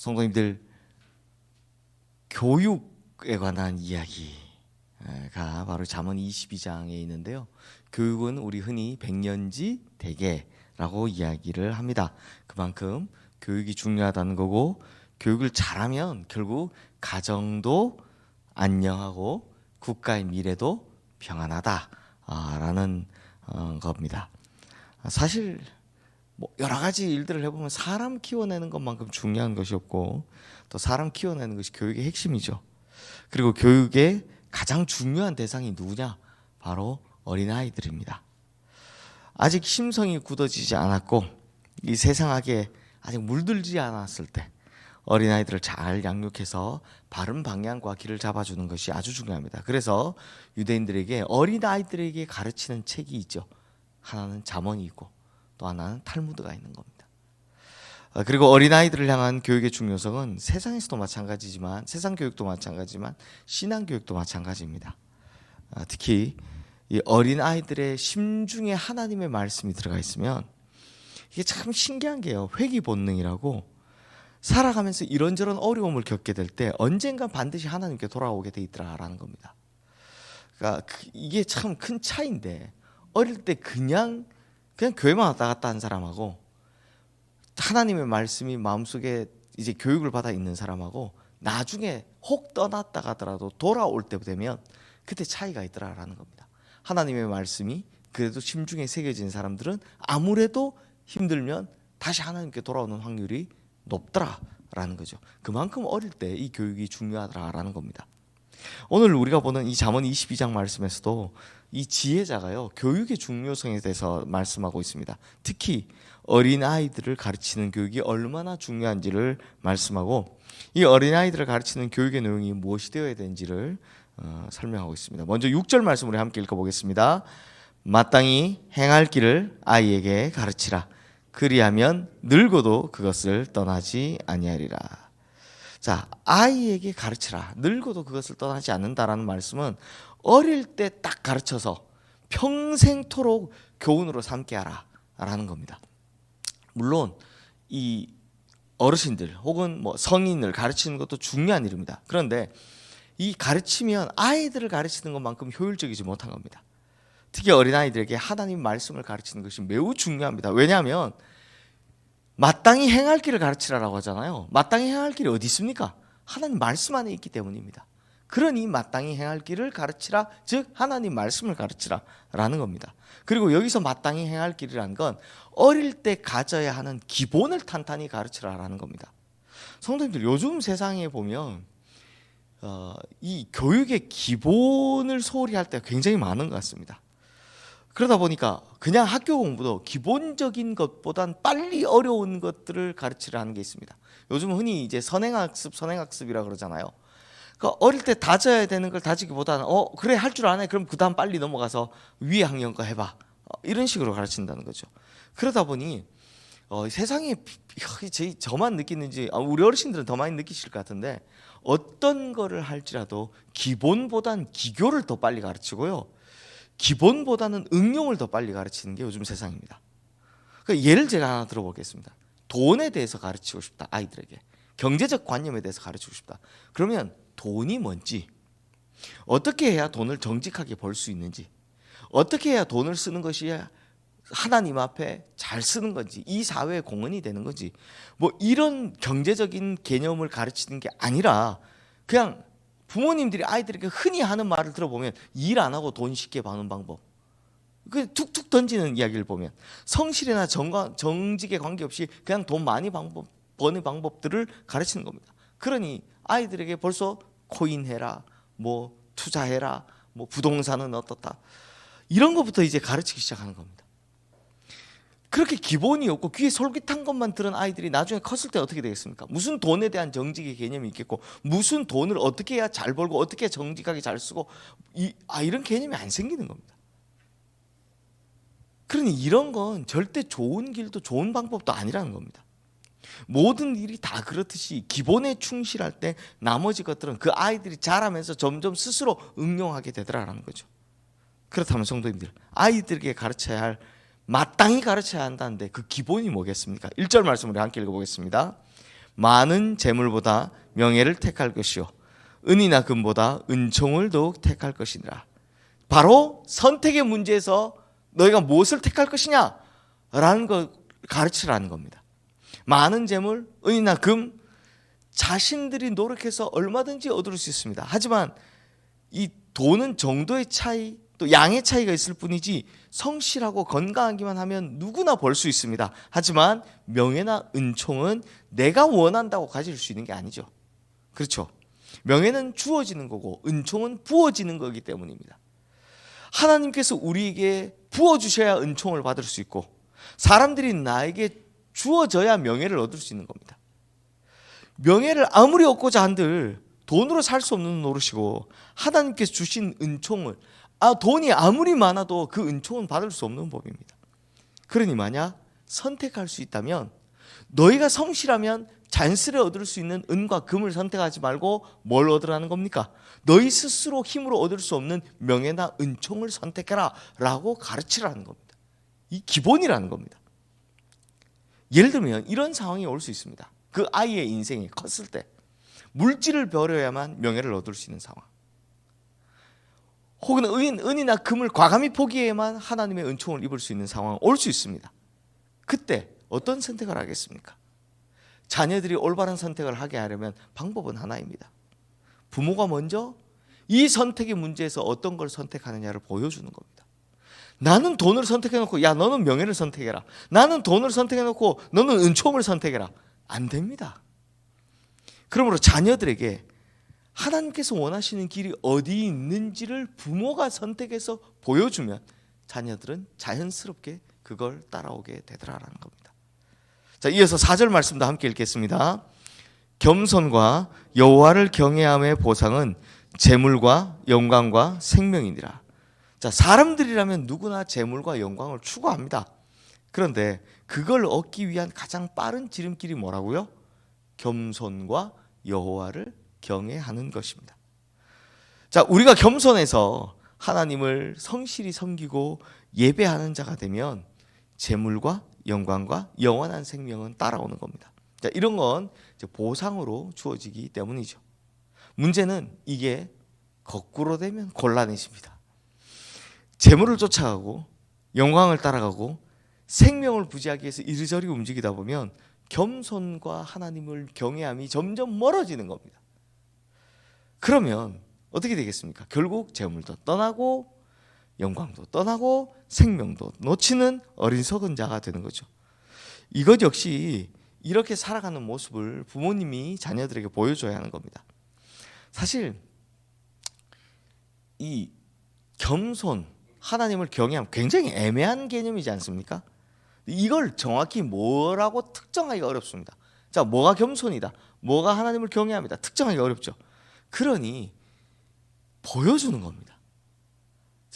성도님들, 교육에 관한 이야기가 바로 잠언 22장에 있는데요. 교육은 우리 흔히 백년지 대계라고 이야기를 합니다. 그만큼 교육이 중요하다는 거고, 교육을 잘하면 결국 가정도 안녕하고 국가의 미래도 평안하다라는 겁니다. 사실 여러 가지 일들을 해보면 사람 키워내는 것만큼 중요한 것이 없고, 또 사람 키워내는 것이 교육의 핵심이죠. 그리고 교육의 가장 중요한 대상이 누구냐? 바로 어린아이들입니다. 아직 심성이 굳어지지 않았고 이 세상학에 아직 물들지 않았을 때 어린아이들을 잘 양육해서 바른 방향과 길을 잡아주는 것이 아주 중요합니다. 그래서 유대인들에게 어린아이들에게 가르치는 책이 있죠. 하나는 잠언이 있고 또 하나는 탈무드가 있는 겁니다. 그리고 어린아이들을 향한 교육의 중요성은 세상에서도 마찬가지지만, 세상 교육도 마찬가지지만 신앙 교육도 마찬가지입니다. 특히 이 어린아이들의 심중에 하나님의 말씀이 들어가 있으면 이게 참 신기한 게요. 회귀 본능이라고, 살아가면서 이런저런 어려움을 겪게 될 때 언젠가 반드시 하나님께 돌아오게 돼 있더라라는 겁니다. 그러니까 이게 참 큰 차이인데, 어릴 때 그냥 교회만 왔다 갔다 한 사람하고 하나님의 말씀이 마음속에 이제 교육을 받아 있는 사람하고 나중에 혹 떠났다 가더라도 돌아올 때 되면 그때 차이가 있더라라는 겁니다. 하나님의 말씀이 그래도 심중에 새겨진 사람들은 아무래도 힘들면 다시 하나님께 돌아오는 확률이 높더라라는 거죠. 그만큼 어릴 때 이 교육이 중요하더라라는 겁니다. 오늘 우리가 보는 이 잠언 22장 말씀에서도 이 지혜자가요, 교육의 중요성에 대해서 말씀하고 있습니다. 특히 어린아이들을 가르치는 교육이 얼마나 중요한지를 말씀하고, 이 어린아이들을 가르치는 교육의 내용이 무엇이 되어야 되는지를 설명하고 있습니다. 먼저 6절 말씀 우리 함께 읽어보겠습니다. 마땅히 행할 길을 아이에게 가르치라. 그리하면 늙어도 그것을 떠나지 아니하리라. 자, 아이에게 가르치라. 늙어도 그것을 떠나지 않는다라는 말씀은 어릴 때 딱 가르쳐서 평생토록 교훈으로 삼게 하라 라는 겁니다. 물론 이 어르신들 혹은 성인을 가르치는 것도 중요한 일입니다. 그런데 이 가르치면 아이들을 가르치는 것만큼 효율적이지 못한 겁니다. 특히 어린아이들에게 하나님 말씀을 가르치는 것이 매우 중요합니다. 왜냐하면 마땅히 행할 길을 가르치라라고 하잖아요. 마땅히 행할 길이 어디 있습니까? 하나님 말씀 안에 있기 때문입니다. 그러니 마땅히 행할 길을 가르치라, 즉 하나님 말씀을 가르치라 라는 겁니다. 그리고 여기서 마땅히 행할 길이라는 건 어릴 때 가져야 하는 기본을 탄탄히 가르치라라는 겁니다. 성도님들, 요즘 세상에 보면 이 교육의 기본을 소홀히 할 때가 굉장히 많은 것 같습니다. 그러다 보니까 그냥 학교 공부도 기본적인 것보단 빨리 어려운 것들을 가르치려 게 있습니다. 요즘 흔히 이제 선행학습이라 그러잖아요. 그러니까 어릴 때 다져야 되는 걸 다지기보다는 그래 할 줄 아네, 그럼 그 다음 빨리 넘어가서 위에 학년 거 해봐, 이런 식으로 가르친다는 거죠. 그러다 보니 세상에 저만 느끼는지 우리 어르신들은 더 많이 느끼실 것 같은데, 어떤 거를 할지라도 기본보단 기교를 더 빨리 가르치고요, 기본보다는 응용을 더 빨리 가르치는 게 요즘 세상입니다. 그러니까 예를 제가 하나 들어보겠습니다. 돈에 대해서 가르치고 싶다, 아이들에게 경제적 관념에 대해서 가르치고 싶다. 그러면 돈이 뭔지, 어떻게 해야 돈을 정직하게 벌 수 있는지, 어떻게 해야 돈을 쓰는 것이 하나님 앞에 잘 쓰는 건지, 이 사회에 공헌이 되는 건지, 이런 경제적인 개념을 가르치는 게 아니라 그냥 부모님들이 아이들에게 흔히 하는 말을 들어보면 일 안 하고 돈 쉽게 버는 방법, 그 툭툭 던지는 이야기를 보면 성실이나 정직에 관계없이 그냥 돈 많이 버는 방법들을 가르치는 겁니다. 그러니 아이들에게 벌써 코인 해라, 투자해라, 부동산은 어떻다, 이런 것부터 이제 가르치기 시작하는 겁니다. 그렇게 기본이 없고 귀에 솔깃한 것만 들은 아이들이 나중에 컸을 때 어떻게 되겠습니까? 무슨 돈에 대한 정직의 개념이 있겠고, 무슨 돈을 어떻게 해야 잘 벌고 어떻게 정직하게 잘 쓰고, 이런 개념이 안 생기는 겁니다. 그러니 이런 건 절대 좋은 길도 좋은 방법도 아니라는 겁니다. 모든 일이 다 그렇듯이 기본에 충실할 때 나머지 것들은 그 아이들이 자라면서 점점 스스로 응용하게 되더라라는 거죠. 그렇다면 성도님들, 아이들에게 마땅히 가르쳐야 한다는데 그 기본이 뭐겠습니까? 1절 말씀 우리 함께 읽어보겠습니다. 많은 재물보다 명예를 택할 것이요 은이나 금보다 은총을 더욱 택할 것이니라. 바로 선택의 문제에서 너희가 무엇을 택할 것이냐 라는 걸 가르치라는 겁니다. 많은 재물, 은이나 금, 자신들이 노력해서 얼마든지 얻을 수 있습니다. 하지만 이 돈은 정도의 차이, 또 양의 차이가 있을 뿐이지 성실하고 건강하기만 하면 누구나 벌 수 있습니다. 하지만 명예나 은총은 내가 원한다고 가질 수 있는 게 아니죠. 그렇죠? 명예는 주어지는 거고 은총은 부어지는 거기 때문입니다. 하나님께서 우리에게 부어주셔야 은총을 받을 수 있고 사람들이 나에게 주어져야 명예를 얻을 수 있는 겁니다. 명예를 아무리 얻고자 한들 돈으로 살 수 없는 노릇이고 하나님께서 주신 은총을 돈이 아무리 많아도 그 은총은 받을 수 없는 법입니다. 그러니 만약 선택할 수 있다면 너희가 성실하면 잔스레 얻을 수 있는 은과 금을 선택하지 말고 뭘 얻으라는 겁니까? 너희 스스로 힘으로 얻을 수 없는 명예나 은총을 선택해라 라고 가르치라는 겁니다. 이 기본이라는 겁니다. 예를 들면 이런 상황이 올 수 있습니다. 그 아이의 인생이 컸을 때 물질을 버려야만 명예를 얻을 수 있는 상황, 혹은 은이나 금을 과감히 포기해야만 하나님의 은총을 입을 수 있는 상황이 올 수 있습니다. 그때 어떤 선택을 하겠습니까? 자녀들이 올바른 선택을 하게 하려면 방법은 하나입니다. 부모가 먼저 이 선택의 문제에서 어떤 걸 선택하느냐를 보여주는 겁니다. 나는 돈을 선택해놓고 야 너는 명예를 선택해라, 나는 돈을 선택해놓고 너는 은총을 선택해라, 안 됩니다. 그러므로 자녀들에게 하나님께서 원하시는 길이 어디 있는지를 부모가 선택해서 보여주면 자녀들은 자연스럽게 그걸 따라오게 되더라라는 겁니다. 자, 이어서 4절 말씀도 함께 읽겠습니다. 겸손과 여호와를 경외함의 보상은 재물과 영광과 생명이니라. 자, 사람들이라면 누구나 재물과 영광을 추구합니다. 그런데 그걸 얻기 위한 가장 빠른 지름길이 뭐라고요? 겸손과 여호와를 경외하는 것입니다. 자, 우리가 겸손해서 하나님을 성실히 섬기고 예배하는 자가 되면 재물과 영광과 영원한 생명은 따라오는 겁니다. 자, 이런 건 이제 보상으로 주어지기 때문이죠. 문제는 이게 거꾸로 되면 곤란해집니다. 재물을 쫓아가고 영광을 따라가고 생명을 부지하기 위해서 이리저리 움직이다 보면 겸손과 하나님을 경외함이 점점 멀어지는 겁니다. 그러면 어떻게 되겠습니까? 결국 재물도 떠나고 영광도 떠나고 생명도 놓치는 어리석은 자가 되는 거죠. 이것 역시 이렇게 살아가는 모습을 부모님이 자녀들에게 보여줘야 하는 겁니다. 사실 이 겸손, 하나님을 경외함 굉장히 애매한 개념이지 않습니까? 이걸 정확히 뭐라고 특정하기가 어렵습니다. 자, 뭐가 겸손이다, 뭐가 하나님을 경외함이다 특정하기가 어렵죠. 그러니 보여주는 겁니다.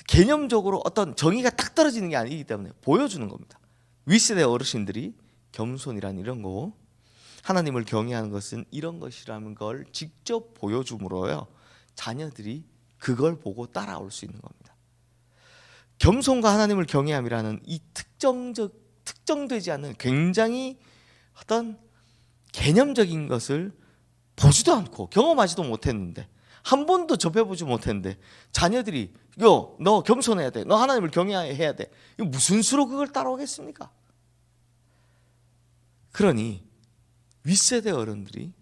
개념적으로 어떤 정의가 딱 떨어지는 게 아니기 때문에 보여주는 겁니다. 윗세대 어르신들이 겸손이란 이런 거, 하나님을 경외하는 것은 이런 것이라는 걸 직접 보여줌으로요 자녀들이 그걸 보고 따라올 수 있는 겁니다. 겸손과 하나님을 경외함이라는 이 특정되지 않는 굉장히 어떤 개념적인 것을 보지도 않고 경험하지도 못했는데, 한 번도 접해보지 못했는데 자녀들이 너 겸손해야 돼, 너 하나님을 경외해야 돼, 이거 무슨 수로 그걸 따라오겠습니까? 그러니 윗세대 어른들이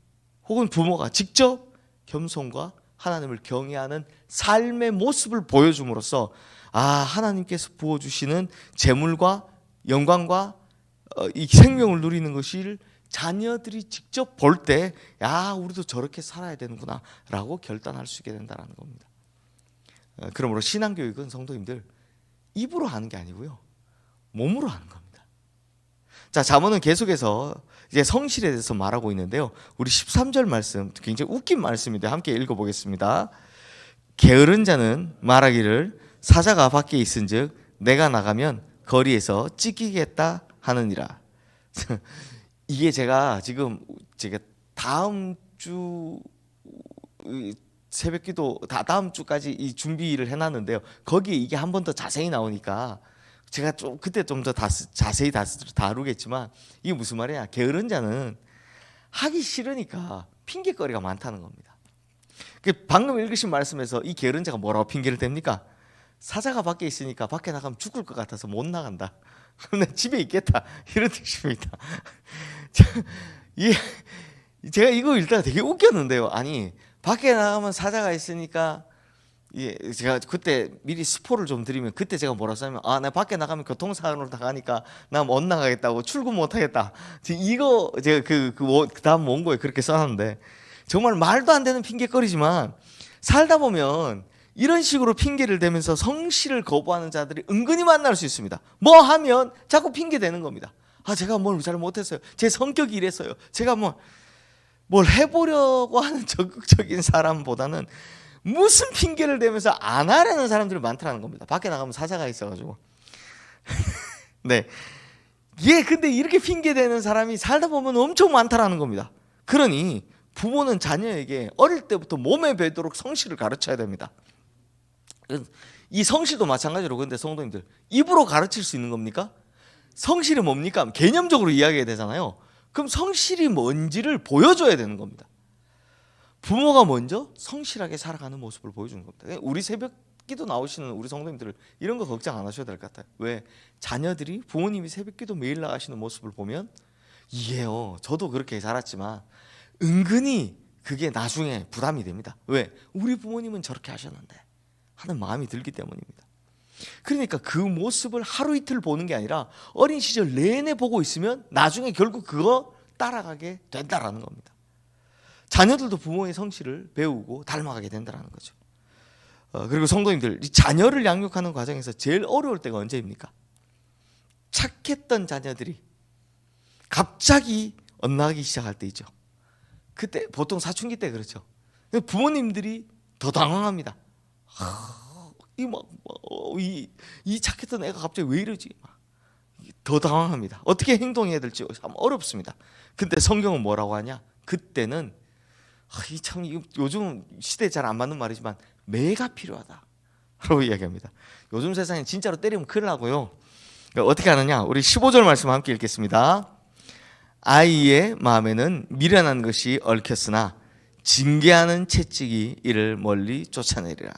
혹은 부모가 직접 겸손과 하나님을 경외하는 삶의 모습을 보여줌으로써 하나님께서 부어주시는 재물과 영광과 이 생명을 누리는 것을 자녀들이 직접 볼 때 우리도 저렇게 살아야 되는구나 라고 결단할 수 있게 된다는 겁니다. 그러므로 신앙교육은 성도님들 입으로 하는 게 아니고요 몸으로 하는 겁니다. 자, 잠언은 계속해서 이제 성실에 대해서 말하고 있는데요, 우리 13절 말씀 굉장히 웃긴 말씀인데 함께 읽어보겠습니다. 게으른 자는 말하기를 사자가 밖에 있은즉 내가 나가면 거리에서 찢기겠다 하느니라. 이게 제가 다음 주 새벽기도 다음 주까지 이 준비를 해놨는데요, 거기에 이게 한 번 더 자세히 나오니까 제가 그때 좀 더 자세히 다루겠지만, 이게 무슨 말이야? 게으른 자는 하기 싫으니까 핑계거리가 많다는 겁니다. 방금 읽으신 말씀에서 이 게으른 자가 뭐라고 핑계를 댑니까? 사자가 밖에 있으니까 밖에 나가면 죽을 것 같아서 못 나간다. 그럼 내 집에 있겠다. 이런 뜻입니다. 제가 이거 읽다가 되게 웃겼는데요. 아니, 밖에 나가면 사자가 있으니까, 제가 그때 미리 스포를 좀 드리면, 그때 제가 뭐라고 했냐면, 나 밖에 나가면 교통사고로 나가니까 나 못 나가겠다고, 출근 못 하겠다. 이거 제가 그 다음 원고에 그렇게 써놨는데, 정말 말도 안 되는 핑계거리지만 살다 보면 이런 식으로 핑계를 대면서 성실을 거부하는 자들이 은근히 만날 수 있습니다. 뭐 하면 자꾸 핑계 대는 겁니다. 제가 뭘 잘 못했어요. 제 성격이 이랬어요. 제가 뭘 해보려고 하는 적극적인 사람보다는 무슨 핑계를 대면서 안 하려는 사람들이 많다는 겁니다. 밖에 나가면 사자가 있어가지고. 네. 근데 이렇게 핑계 대는 사람이 살다 보면 엄청 많다라는 겁니다. 그러니 부모는 자녀에게 어릴 때부터 몸에 배도록 성실을 가르쳐야 됩니다. 이 성실도 마찬가지로, 근데 성도님들, 입으로 가르칠 수 있는 겁니까? 성실이 뭡니까? 개념적으로 이야기해야 되잖아요. 그럼 성실이 뭔지를 보여줘야 되는 겁니다. 부모가 먼저 성실하게 살아가는 모습을 보여주는 겁니다. 우리 새벽기도 나오시는 우리 성도님들 이런 거 걱정 안 하셔도 될 것 같아요. 왜? 자녀들이 부모님이 새벽기도 매일 나가시는 모습을 보면 이게요, 저도 그렇게 자랐지만 은근히 그게 나중에 부담이 됩니다. 왜? 우리 부모님은 저렇게 하셨는데 하는 마음이 들기 때문입니다. 그러니까 그 모습을 하루 이틀 보는 게 아니라 어린 시절 내내 보고 있으면 나중에 결국 그거 따라가게 된다라는 겁니다. 자녀들도 부모의 성실을 배우고 닮아가게 된다는 거죠. 그리고 성도님들, 이 자녀를 양육하는 과정에서 제일 어려울 때가 언제입니까? 착했던 자녀들이 갑자기 엇나가기 시작할 때 있죠. 그때 보통 사춘기 때 그렇죠. 부모님들이 더 당황합니다. 이 착했던 애가 갑자기 왜 이러지? 더 당황합니다. 어떻게 행동해야 될지 참 어렵습니다. 근데 성경은 뭐라고 하냐? 그때는 참 요즘 시대에 잘 안 맞는 말이지만 매가 필요하다라고 이야기합니다. 요즘 세상에 진짜로 때리면 큰일 나고요. 그러니까 어떻게 하느냐? 우리 15절 말씀 함께 읽겠습니다. 아이의 마음에는 미련한 것이 얽혔으나 징계하는 채찍이 이를 멀리 쫓아내리라.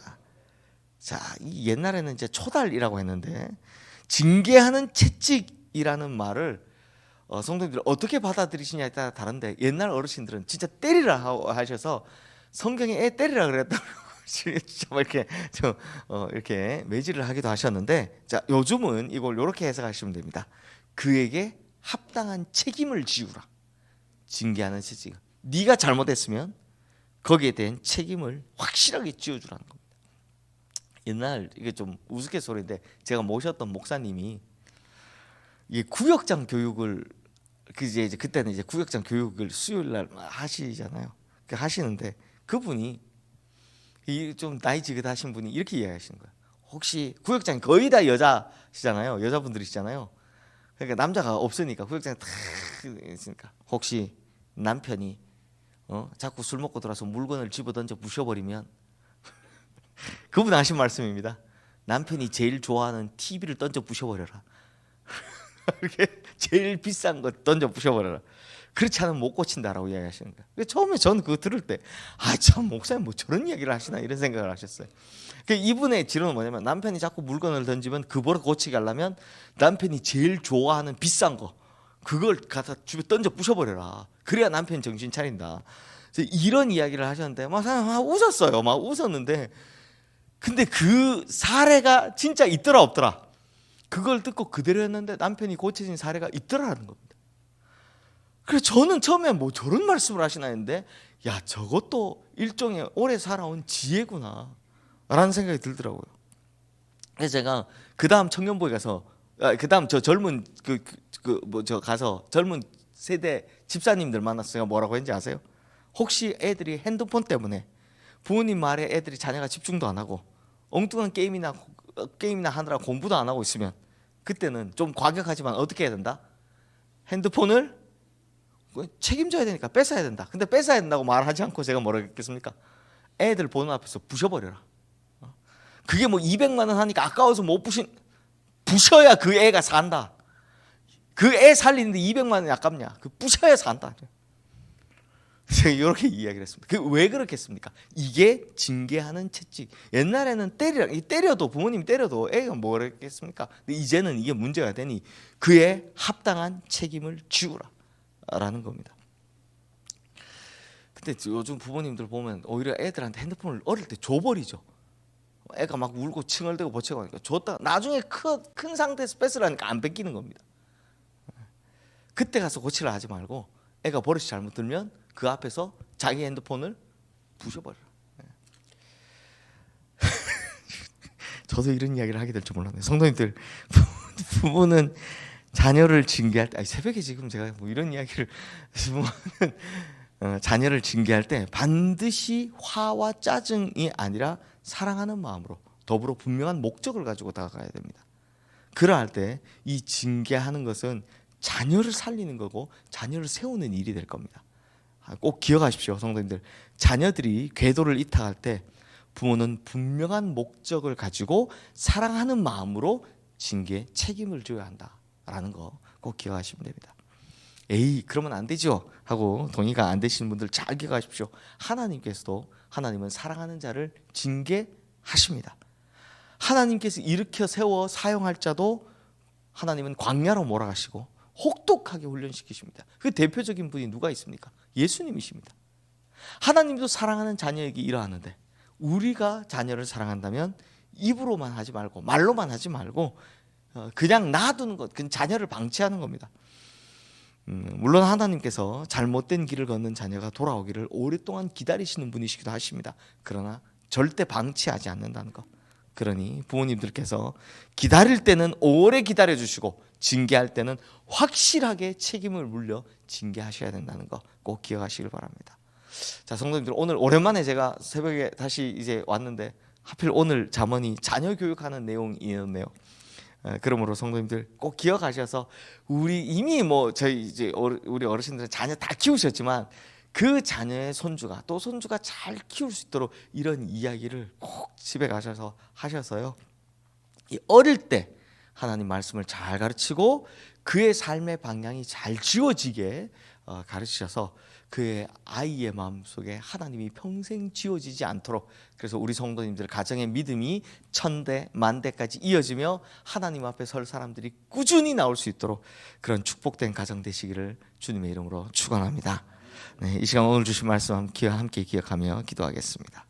자, 이 옛날에는 이제 초달이라고 했는데 징계하는 채찍이라는 말을 성도님들 어떻게 받아들이시냐에 따라 다른데, 옛날 어르신들은 진짜 때리라 하셔서 성경에 애 때리라 그랬다고 이렇게 매질을 하기도 하셨는데, 자, 요즘은 이걸 이렇게 해석하시면 됩니다. 그에게 합당한 책임을 지우라. 징계하는 채찍. 네가 잘못했으면 거기에 대한 책임을 확실하게 지어주라는 겁니다. 옛날, 이게 좀 우스갯소리인데, 제가 모셨던 목사님이 구역장 교육을 그때는 이제 구역장 교육을 수요일 날 하시잖아요. 하시는데 그분이 좀 나이 지긋하신 분이 이렇게 이야기하시는 거예요. 혹시 구역장이 거의 다 여자시잖아요. 여자분들이시잖아요. 그러니까 남자가 없으니까 구역장에 탁 있으니까 혹시 남편이 자꾸 술 먹고 들어와서 물건을 집어던져 부셔버리면 그분 하신 말씀입니다. 남편이 제일 좋아하는 TV를 던져 부셔버려라. 이렇게 제일 비싼 거 던져 부셔버려라. 그렇지 않으면 못 고친다라고 이야기하시는 거예요. 처음에 저는 그거 들을 때 참 목사님 뭐 저런 이야기를 하시나 이런 생각을 하셨어요. 이분의 지론은 뭐냐면, 남편이 자꾸 물건을 던지면 그 버릇 고치게 하려면 남편이 제일 좋아하는 비싼 거 그걸 갖다 집에 던져 부셔버려라. 그래야 남편 정신 차린다. 이런 이야기를 하셨는데 막 웃었어요. 막 웃었는데, 근데 그 사례가 진짜 있더라 없더라. 그걸 듣고 그대로 했는데 남편이 고쳐진 사례가 있더라는 겁니다. 그래서 저는 처음에 뭐 저런 말씀을 하시나 했는데, 야, 저것도 일종의 오래 살아온 지혜구나 라는 생각이 들더라고요. 그래서 제가 그 다음 청년부에 가서 그 다음 저 젊은 가서 젊은 세대 집사님들 만나서 제가 뭐라고 했는지 아세요? 혹시 애들이 핸드폰 때문에 부모님 말에 애들이 자녀가 집중도 안 하고 엉뚱한 게임이나 하느라 공부도 안 하고 있으면 그때는 좀 과격하지만 어떻게 해야 된다? 핸드폰을 책임져야 되니까 뺏어야 된다. 근데 뺏어야 된다고 말하지 않고 제가 뭐라고 했겠습니까? 애들 보는 앞에서 부셔버려라. 그게 뭐 200만 원 하니까 아까워서 못 부셔야 그 애가 산다. 그 애 살리는데 200만 원이 아깝냐? 그 부셔야 산다. 제가 이렇게 이야기를 했습니다. 왜 그렇겠습니까? 이게 징계하는 채찍. 옛날에는 때려도 부모님이 때려도 애가 뭐랬겠습니까? 근데 이제는 이게 문제가 되니 그에 합당한 책임을 지우라라는 겁니다. 근데 요즘 부모님들 보면 오히려 애들한테 핸드폰을 어릴 때 줘버리죠. 애가 막 울고 칭얼대고 버치고 하니까 줬다 나중에 큰 상태에서 뺏으라니까 안 뺏기는 겁니다. 그때 가서 고치려 하지 말고 애가 버릇이 잘못 들면 그 앞에서 자기 핸드폰을 부셔버려라. 저도 이런 이야기를 하게 될 줄 몰랐네요. 성도님들, 부모는 자녀를 징계할 때, 새벽에 지금 제가 뭐 이런 이야기를, 부모는 자녀를 징계할 때 반드시 화와 짜증이 아니라 사랑하는 마음으로 더불어 분명한 목적을 가지고 다가가야 됩니다. 그러할 때 이 징계하는 것은 자녀를 살리는 거고 자녀를 세우는 일이 될 겁니다. 꼭 기억하십시오, 성도님들. 자녀들이 궤도를 이탈할 때 부모는 분명한 목적을 가지고 사랑하는 마음으로 징계에 책임을 져야 한다라는 거 꼭 기억하시면 됩니다. 에이, 그러면 안 되죠 하고 동의가 안 되시는 분들 잘 기억하십시오. 하나님께서도, 하나님은 사랑하는 자를 징계하십니다. 하나님께서 일으켜 세워 사용할 자도 하나님은 광야로 몰아가시고 혹독하게 훈련시키십니다. 그 대표적인 분이 누가 있습니까? 예수님이십니다. 하나님도 사랑하는 자녀에게 이러하는데 우리가 자녀를 사랑한다면 입으로만 하지 말고 말로만 하지 말고 그냥 놔두는 것, 그건 자녀를 방치하는 겁니다. 물론 하나님께서 잘못된 길을 걷는 자녀가 돌아오기를 오랫동안 기다리시는 분이시기도 하십니다. 그러나 절대 방치하지 않는다는 것. 그러니 부모님들께서 기다릴 때는 오래 기다려주시고 징계할 때는 확실하게 책임을 물려 징계하셔야 된다는 거 꼭 기억하시길 바랍니다. 자, 성도님들, 오늘 오랜만에 제가 새벽에 다시 이제 왔는데 하필 오늘 잠언이 자녀 교육하는 내용이었네요. 그러므로 성도님들 꼭 기억하셔서 우리 이미 뭐 저희 이제 우리 어르신들은 자녀 다 키우셨지만 그 자녀의 손주가 또 손주가 잘 키울 수 있도록 이런 이야기를 꼭 집에 가셔서 하셔서요. 이 어릴 때 하나님 말씀을 잘 가르치고 그의 삶의 방향이 잘 지워지게 가르치셔서 그의 아이의 마음속에 하나님이 평생 지워지지 않도록, 그래서 우리 성도님들 가정의 믿음이 천대 만대까지 이어지며 하나님 앞에 설 사람들이 꾸준히 나올 수 있도록 그런 축복된 가정 되시기를 주님의 이름으로 축원합니다. 네, 이 시간 오늘 주신 말씀 함께 기억하며 기도하겠습니다.